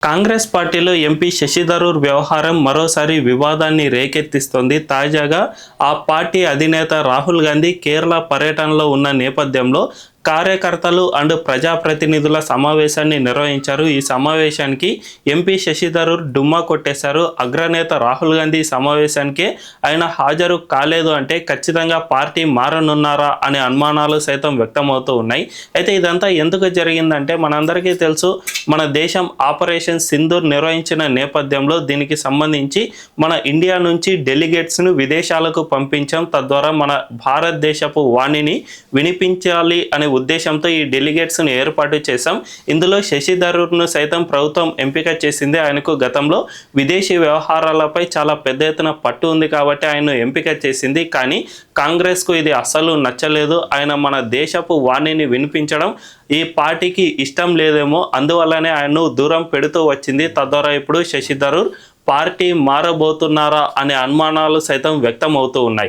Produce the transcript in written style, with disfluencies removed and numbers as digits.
కాంగ్రెస్ పార్టీలో ఎంపీ శశి థరూర్ వ్యవహారం మరోసారి వివాదాన్ని రేకెత్తిస్తోంది. తాజాగా ఆ పార్టీ అధినేత రాహుల్ గాంధీ కేరళ పర్యటనలో ఉన్న నేపథ్యంలో కార్యకర్తలు అండ్ ప్రజాప్రతినిధుల సమావేశాన్ని నిర్వహించారు. ఈ సమావేశానికి ఎంపీ శశి థరూర్ డుమ్మా కొట్టేశారు. అగ్రనేత రాహుల్ గాంధీ సమావేశానికే ఆయన హాజరు కాలేదు అంటే ఖచ్చితంగా పార్టీ మారనున్నారా అనే అనుమానాలు సైతం వ్యక్తమవుతూ ఉన్నాయి. అయితే ఇదంతా ఎందుకు జరిగిందంటే మనందరికీ తెలుసు, మన దేశం ఆపరేషన్ సింధూర్ నిర్వహించిన నేపథ్యంలో దీనికి సంబంధించి మన ఇండియా నుంచి డెలిగేట్స్ను విదేశాలకు పంపించాం. తద్వారా మన భారతదేశపు వాణిని వినిపించాలి అనే ఉద్దేశంతో ఈ డెలిగేట్స్ను ఏర్పాటు చేశాం. ఇందులో శశి థరూర్ను సైతం ప్రభుత్వం ఎంపిక చేసింది. ఆయనకు గతంలో విదేశీ వ్యవహారాలపై చాలా పెద్ద ఎత్తున పట్టు ఉంది కాబట్టి ఆయన్ను ఎంపిక చేసింది. కానీ కాంగ్రెస్కు ఇది అస్సలు నచ్చలేదు. ఆయన మన దేశపు వాణిని వినిపించడం ఈ పార్టీకి ఇష్టం లేదేమో, అందువల్లనే ఆయన్ను దూరం పెడుతూ వచ్చింది. తద్వారా ఇప్పుడు శశి థరూర్ పార్టీ మారబోతున్నారా అనే అనుమానాలు సైతం వ్యక్తం అవుతూ ఉన్నాయి.